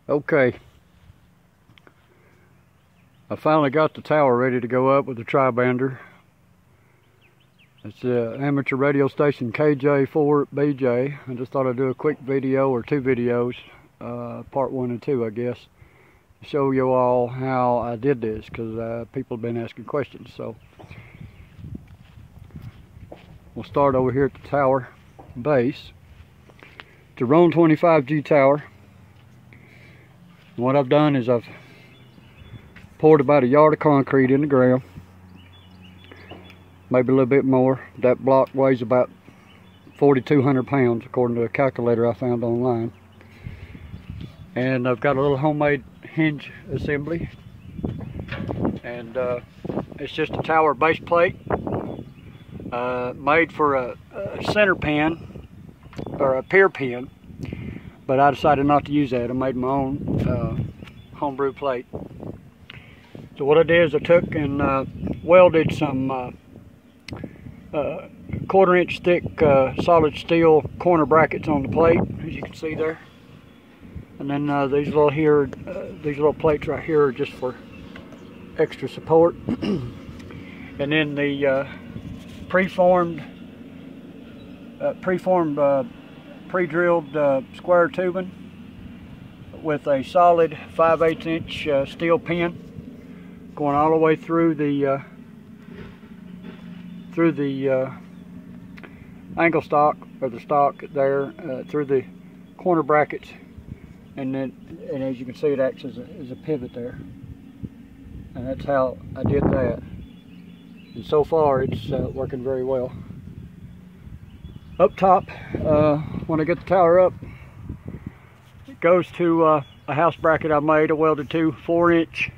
Okay, I finally got the tower ready to go up with the tri-bander. It's the amateur radio station KJ4BJ. I just thought I'd do a quick video, or two videos, part 1 and 2 I guess, to show you all how I did this, because people have been asking questions. So we'll start over here at the tower base. It's a Rohn 25G tower. And what I've done is I've poured about a yard of concrete in the ground, maybe a little bit more. That block weighs about 4,200 pounds according to a calculator I found online. And I've got a little homemade hinge assembly, and it's just a tower base plate made for a center pin or a pier pin, but I decided not to use that. I made my own homebrew plate. So what I did is I took and welded some 1/4-inch thick solid steel corner brackets on the plate, as you can see there. And then these little plates right here are just for extra support. And then the pre-drilled square tubing with a solid 5/8-inch steel pin going all the way through the angle stock, or the stock there, through the corner brackets, and as you can see, it acts as a pivot there. And that's how I did that. And so far it's working very well. Up top, when I get the tower up, it goes to a house bracket I made. I welded two 4-inch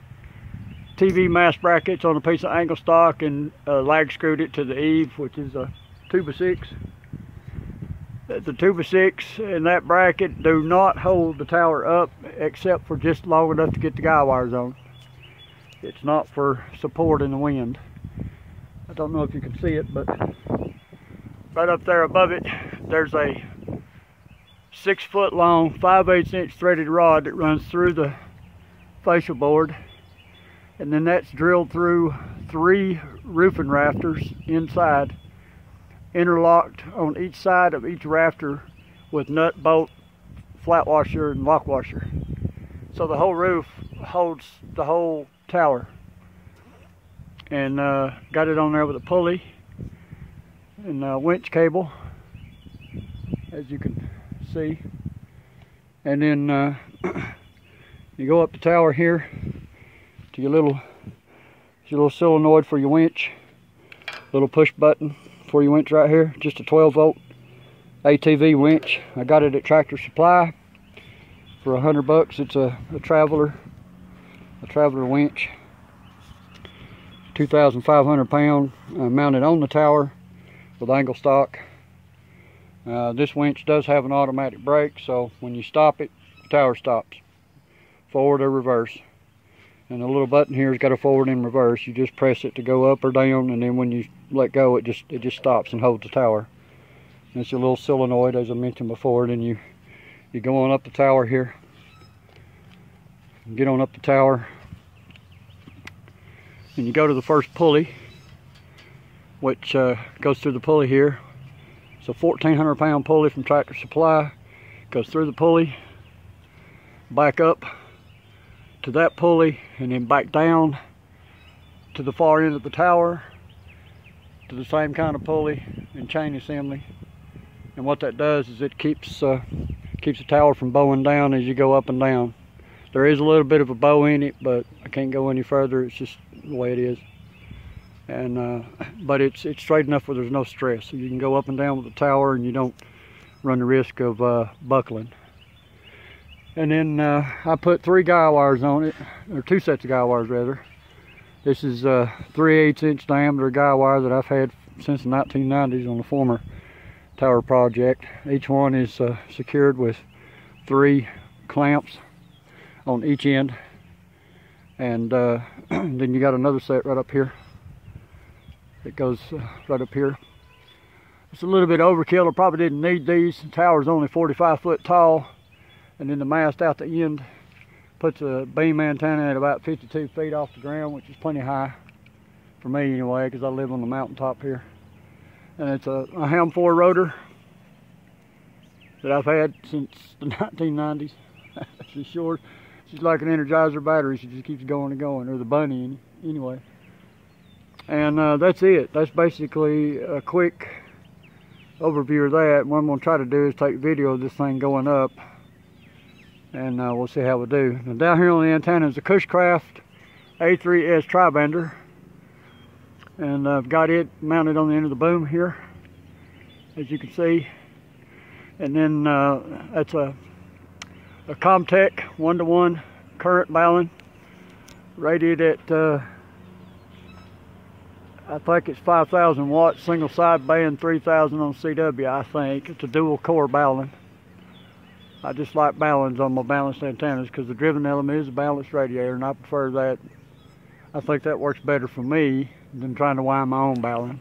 TV mast brackets on a piece of angle stock and lag screwed it to the eave, which is a 2x6. The 2x6 and that bracket do not hold the tower up except for just long enough to get the guy wires on. It's not for support in the wind. I don't know if you can see it, but right up there above it, there's a 6-foot long 5/8-inch threaded rod that runs through the fascia board. And then that's drilled through 3 roofing rafters inside, interlocked on each side of each rafter with nut, bolt, flat washer, and lock washer. So the whole roof holds the whole tower. And got it on there with a pulley and a winch cable, as you can see. And then you go up the tower here to your little solenoid for your winch, little push button for your winch right here. Just a 12-volt ATV winch. I got it at Tractor Supply for $100. It's a traveler winch, 2,500 pound, mounted on the tower with angle stock. This winch does have an automatic brake, so when you stop it, the tower stops, forward or reverse. And the little button here has got a forward and reverse. You just press it to go up or down, and then when you let go, it just stops and holds the tower. And it's a little solenoid, as I mentioned before. Then you go on up the tower here. Get on up the tower, and you go to the first pulley, which goes through the pulley here. It's a 1,400 pound pulley from Tractor Supply. Goes through the pulley, back up to that pulley, and then back down to the far end of the tower to the same kind of pulley and chain assembly. And what that does is it keeps the tower from bowing down as you go up and down. There is a little bit of a bow in it, but I can't go any further. It's just the way it is. And but it's straight enough where there's no stress, so you can go up and down with the tower and you don't run the risk of buckling. And then I put 3 guy wires on it, or 2 sets of guy wires rather. This is a 3/8-inch diameter guy wire that I've had since the 1990s on the former tower project. Each one is secured with 3 clamps on each end. And then you got another set right up here. It goes right up here. It's a little bit overkill. I probably didn't need these. The tower's only 45 foot tall. And then the mast out the end puts a beam antenna at about 52 feet off the ground, which is plenty high for me anyway, because I live on the mountaintop here. And it's a Ham 4 rotor that I've had since the 1990s. She's short. She's like an Energizer battery. She just keeps going and going, or the bunny anyway. And that's it. That's basically a quick overview of that. What I'm going to try to do is take video of this thing going up, and we'll see how we do. Now down here on the antenna is a Cushcraft A3S tri-bander, and I've got it mounted on the end of the boom here, as you can see. And then that's a Comtech 1-to-1 current balun, rated at I think it's 5,000 watts, single side band, 3,000 on CW, I think. It's a dual core balun. I just like baluns on my balanced antennas because the driven element is a balanced radiator, and I prefer that. I think that works better for me than trying to wind my own balun.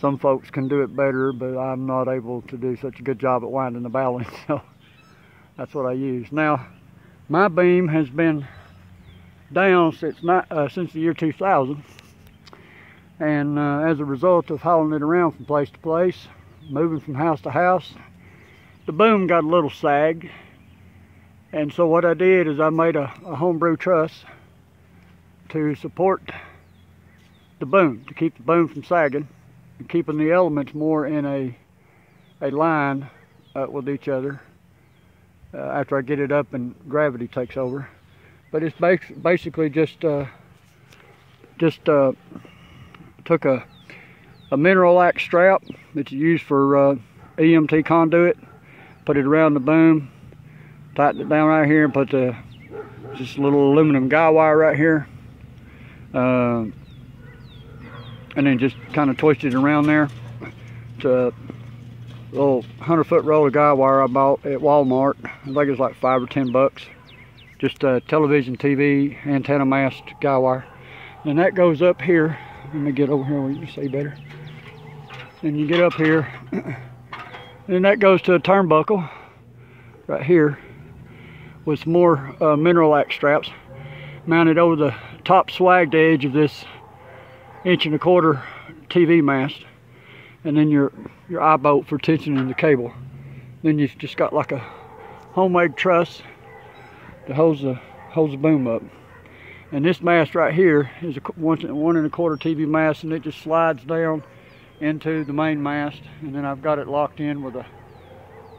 Some folks can do it better, but I'm not able to do such a good job at winding the balun, so that's what I use. Now, my beam has been down since the year 2000. And as a result of hauling it around from place to place, moving from house to house, the boom got a little sag. And so what I did is I made a homebrew truss to support the boom, to keep the boom from sagging, and keeping the elements more in a line with each other after I get it up and gravity takes over. But it's basically just took a mineralax strap that you use for EMT conduit, put it around the boom, tightened it down right here, and put just a little aluminum guy wire right here, and then just kind of twisted it around there. It's a little 100-foot roll of guy wire I bought at Walmart. I think it was like $5 or $10. Just a television, TV, antenna mast guy wire. And that goes up here. Let me get over here where you can see better. And you get up here, and that goes to a turnbuckle right here with some more mineralax straps mounted over the top swagged edge of this 1.25" TV mast, and then your eye bolt for tensioning the cable. Then you've just got like a homemade truss that holds the boom up. And this mast right here is a 1.25" TV mast, and it just slides down into the main mast. And then I've got it locked in with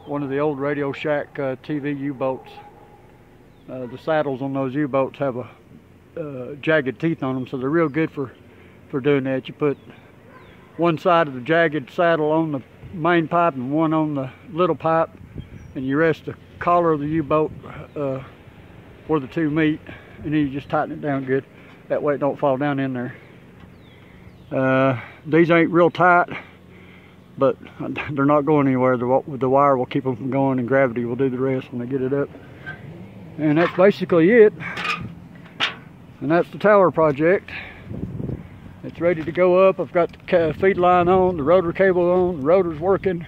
one of the old Radio Shack TV U-bolts. The saddles on those U-bolts have jagged teeth on them, so they're real good for doing that. You put one side of the jagged saddle on the main pipe and one on the little pipe, and you rest the collar of the U-bolt where the two meet, and then you just tighten it down good. That way it don't fall down in there. These ain't real tight, but they're not going anywhere. The wire will keep them from going, and gravity will do the rest when they get it up. And that's basically it. And that's the tower project. It's ready to go up. I've got the feed line on, the rotor cable on, the rotor's working.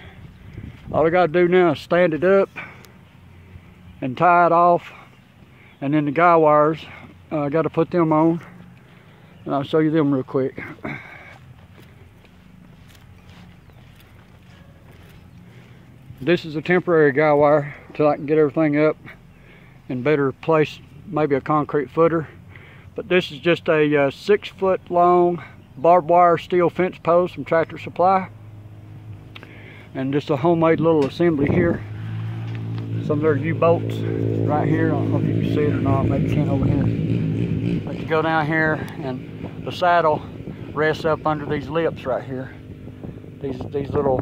All I got to do now is stand it up and tie it off. And then the guy wires, I got to put them on, and I'll show you them real quick. This is a temporary guy wire until I can get everything up in better place, maybe a concrete footer. But this is just a 6-foot long barbed wire steel fence post from Tractor Supply, and just a homemade little assembly here. Some of their U-bolts right here. I don't know if you can see it or not. Maybe you can over here. But you go down here, and the saddle rests up under these lips right here. These little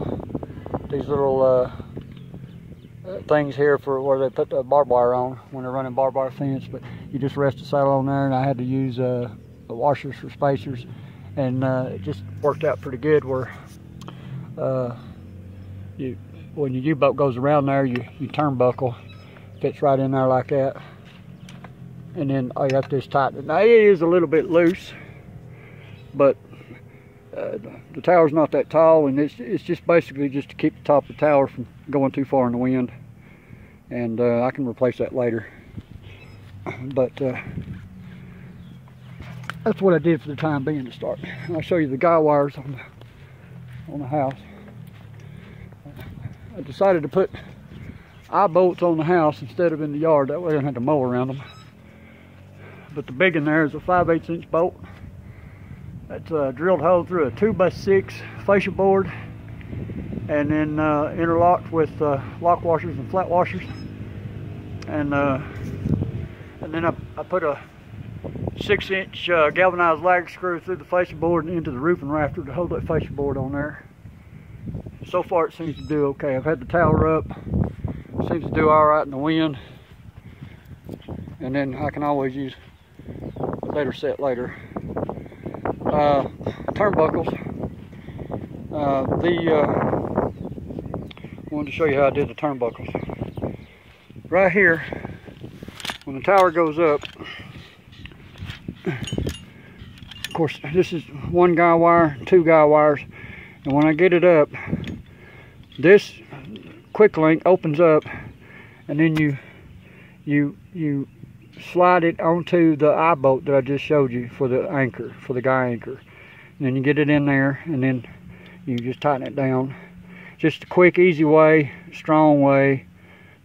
things here for where they put the barbed wire on when they're running barbed wire fence. But you just rest the saddle on there, and I had to use the washers for spacers, and it just worked out pretty good. Where when your U-bolt goes around there, you turnbuckle, fits right in there like that, and then all you have to do is tighten it. Now it is a little bit loose, but the tower's not that tall, and it's just basically just to keep the top of the tower from going too far in the wind, and I can replace that later. But that's what I did for the time being to start. And I'll show you the guy wires on the house. I decided to put eye bolts on the house instead of in the yard. That way I don't have to mow around them. But the big in there is a 5/8 inch bolt. That's a drilled hole through a 2x6 fascia board, and then interlocked with lock washers and flat washers. And then I put a 6-inch galvanized lag screw through the fascia board and into the roofing rafter to hold that fascia board on there. So far it seems to do okay. I've had the tower up. It seems to do all right in the wind. And then I can always use a better set later. Turnbuckles. I wanted to show you how I did the turnbuckles. Right here, when the tower goes up, of course this is 1 guy wire, 2 guy wires, and when I get it up, this quick link opens up, and then you slide it onto the eye bolt that I just showed you for the anchor, for the guy anchor. And then you get it in there, and then you just tighten it down. Just a quick, easy way, strong way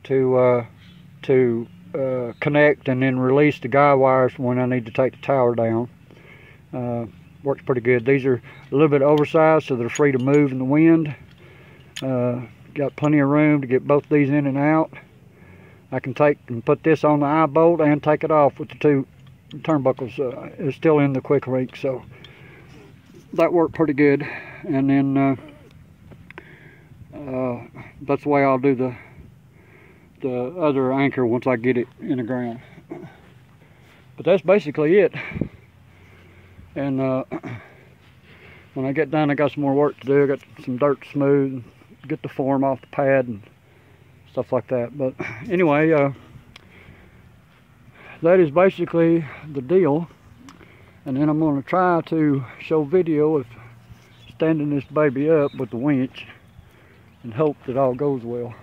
to connect and then release the guy wires when I need to take the tower down. Works pretty good. These are a little bit oversized, so they're free to move in the wind. Got plenty of room to get both these in and out. I can take and put this on the eye bolt and take it off with the 2 turnbuckles. It's still in the quick link, so that worked pretty good. And then that's the way I'll do the other anchor once I get it in the ground. But that's basically it. And when I get done, I got some more work to do. I got some dirt to smooth, and get the form off the pad and stuff like that. But anyway, that is basically the deal. And then I'm going to try to show video of standing this baby up with the winch and hope that all goes well.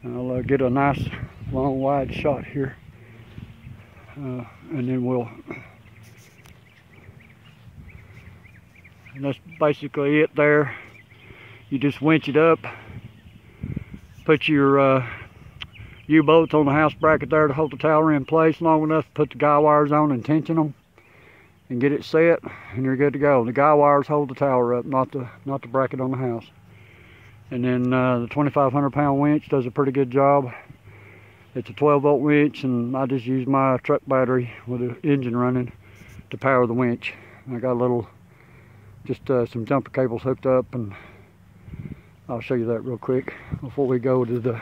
I'll get a nice long wide shot here, and then and that's basically it there. You just winch it up, put your U-bolts on the house bracket there to hold the tower in place long enough to put the guy wires on and tension them and get it set, and you're good to go. The guy wires hold the tower up, not the bracket on the house. And then the 2,500 pound winch does a pretty good job. It's a 12-volt winch, and I just use my truck battery with the engine running to power the winch. I got a little, just some jumper cables hooked up, and I'll show you that real quick before we go to the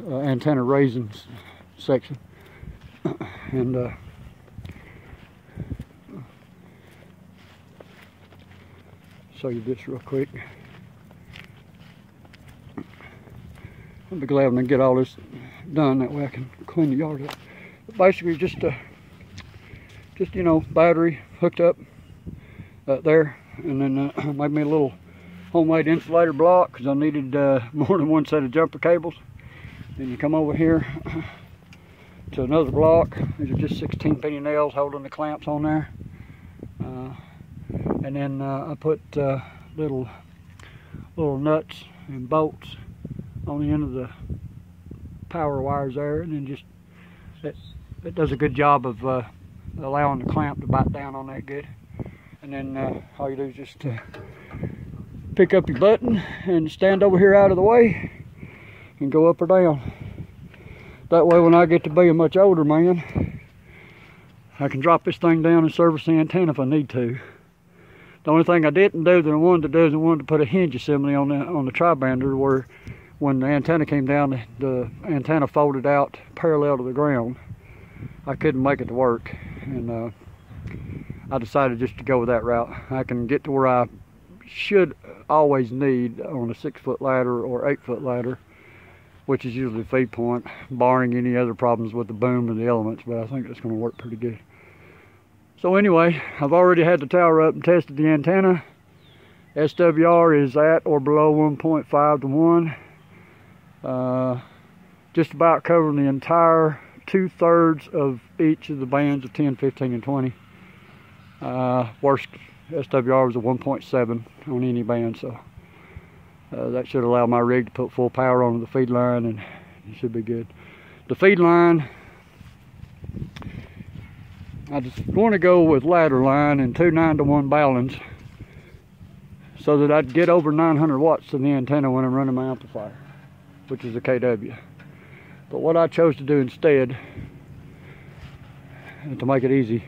antenna raising section. And show you this real quick. I'll be glad when I get all this done, that way I can clean the yard up. But basically just you know, battery hooked up there, and then made me a little homemade insulator block because I needed more than 1 set of jumper cables. Then you come over here to another block. These are just 16 penny nails holding the clamps on there. And then I put little nuts and bolts on the end of the power wires there, and then just it does a good job of allowing the clamp to bite down on that good. And then all you do is just pick up your button and stand over here out of the way and go up or down. That way when I get to be a much older man, I can drop this thing down and service the antenna if I need to. The only thing I didn't do that I wanted to do is I wanted to put a hinge assembly on the tri-bander, where when the antenna came down, the antenna folded out parallel to the ground. I couldn't make it to work, and I decided just to go with that route. I can get to where I should always need on a 6-foot ladder or 8-foot ladder, which is usually the feed point, barring any other problems with the boom or the elements, but I think it's going to work pretty good. So anyway, I've already had the tower up and tested the antenna. SWR is at or below 1.5 to 1. just about covering the entire 2/3 of each of the bands of 10, 15, and 20. Worst SWR was a 1.7 on any band, so that should allow my rig to put full power onto the feed line, and it should be good. The feed line, I just want to go with ladder line and 2 9-to-1 ballons so that I'd get over 900 watts to the antenna when I'm running my amplifier, which is a KW. But what I chose to do instead, to make it easy,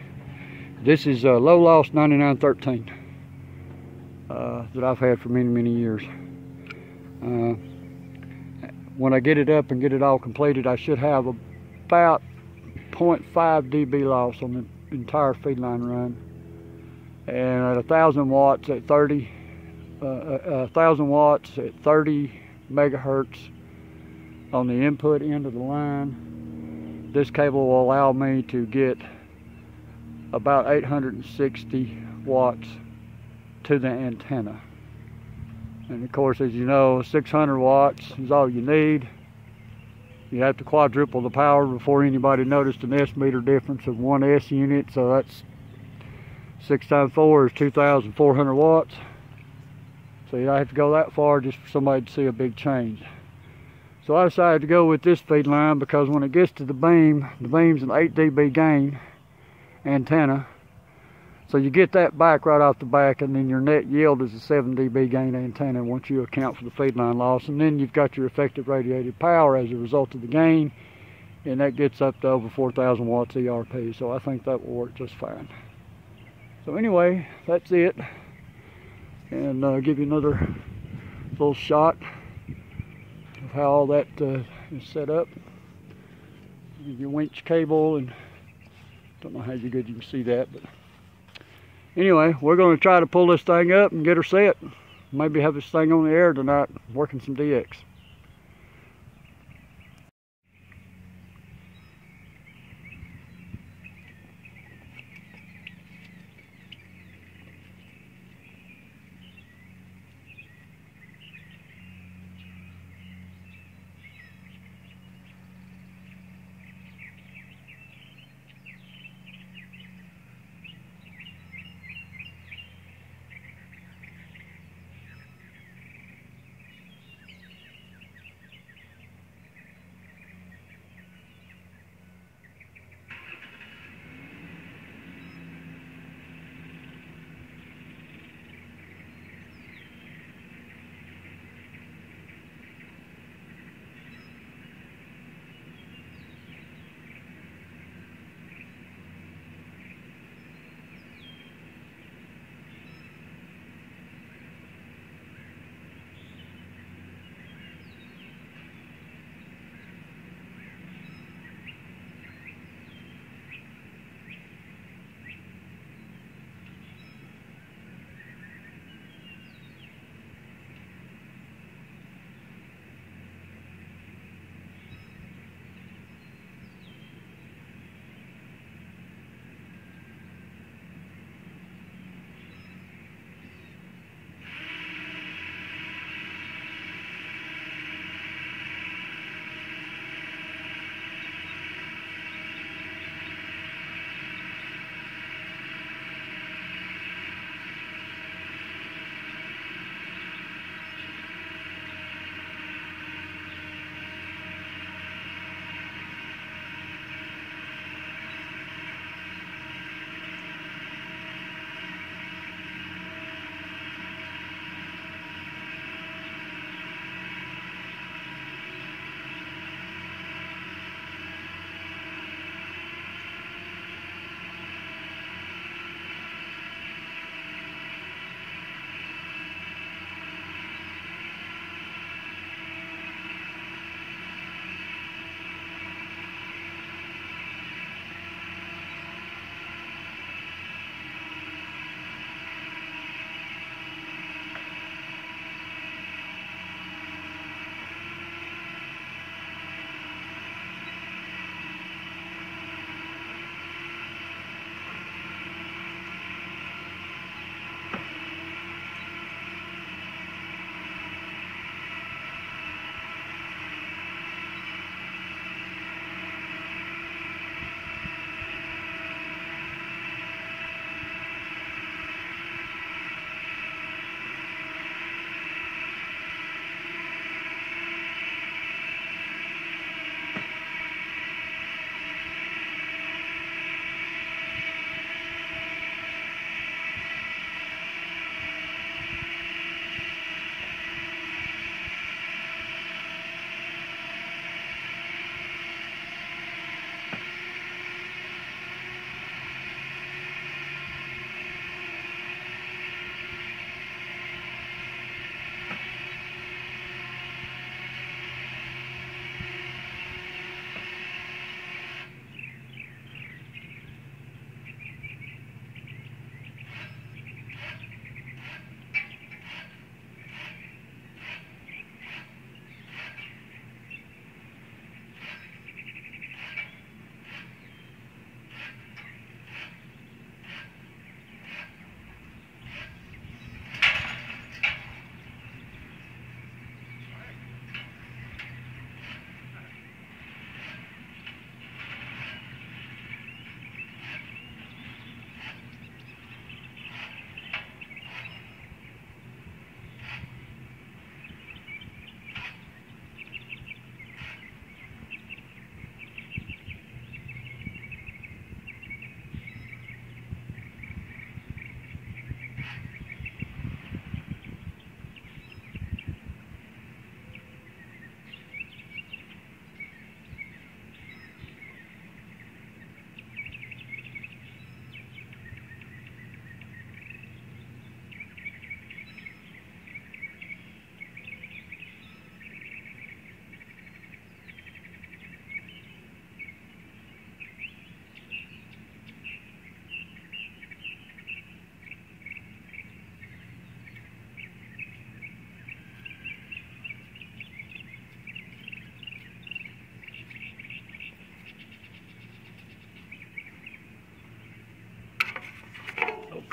this is a low loss 9913 that I've had for many, many years. When I get it up and get it all completed, I should have about 0.5 dB loss on the entire feed line run. And at 1,000 watts at 30, 1,000 watts at 30 megahertz on the input end of the line, this cable will allow me to get about 860 watts to the antenna. And of course, as you know, 600 watts is all you need. You have to quadruple the power before anybody noticed an S meter difference of 1 S unit, so that's 6 times 4 is 2,400 watts. So you don't have to go that far just for somebody to see a big change. So I decided to go with this feed line because when it gets to the beam's an 8 dB gain antenna. So you get that back right off the back, and then your net yield is a 7 dB gain antenna once you account for the feed line loss. And then you've got your effective radiated power as a result of the gain, and that gets up to over 4,000 watts ERP. So I think that will work just fine. So anyway, that's it. And I'll give you another little shot of how all that is set up. Your winch cable, and don't know how good you can see that, but anyway, we're going to try to pull this thing up and get her set. Maybe have this thing on the air tonight, working some DX.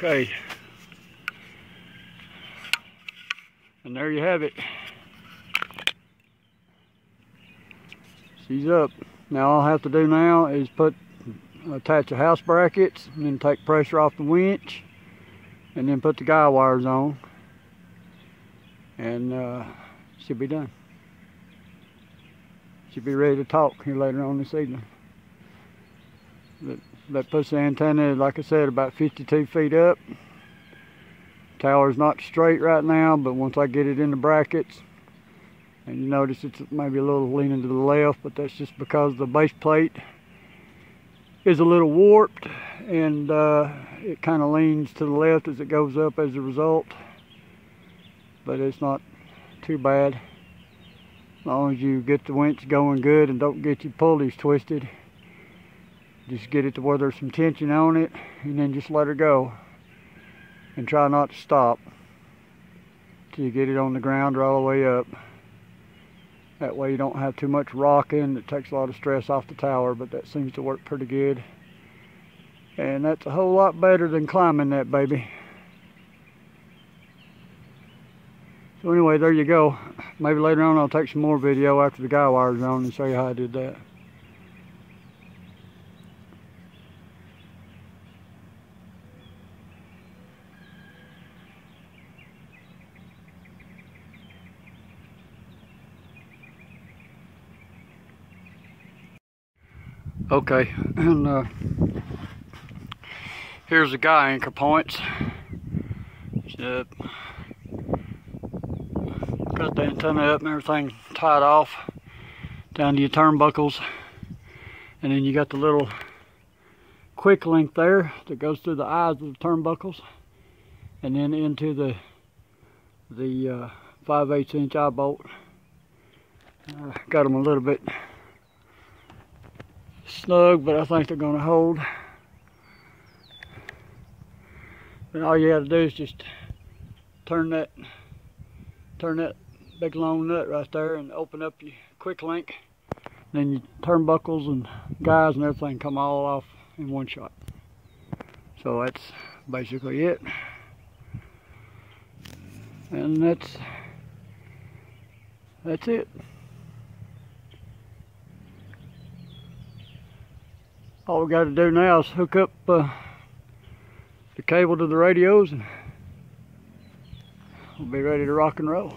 Okay. And there you have it. She's up. Now all I have to do now is attach the house brackets and then take pressure off the winch and then put the guy wires on, and should be done. Should be ready to talk here later on this evening. That puts the antenna, like I said, about 52 feet up. Tower's not straight right now, but once I get it in the brackets, and you notice it's maybe a little leaning to the left, but that's just because the base plate is a little warped, and it kind of leans to the left as it goes up as a result. But it's not too bad, as long as you get the winch going good and don't get your pulleys twisted. Just get it to where there's some tension on it, and then just let her go and try not to stop till you get it on the ground or all the way up. That way you don't have too much rocking. It takes a lot of stress off the tower, but that seems to work pretty good. And that's a whole lot better than climbing that baby. So anyway, there you go. Maybe later on I'll take some more video after the guy wires on and show you how I did that. Okay, and here's the guy anchor points. Got the antenna up and everything tied off down to your turnbuckles, and then you got the little quick link there that goes through the eyes of the turnbuckles and then into the 5/8 inch eye bolt. Got them a little bit snug, but I think they're going to hold. And all you got to do is just turn that big long nut right there and open up your quick link. Then your turnbuckles and guys and everything come all off in one shot. So that's basically it. And that's it. All we got to do now is hook up the cable to the radios, and we'll be ready to rock and roll.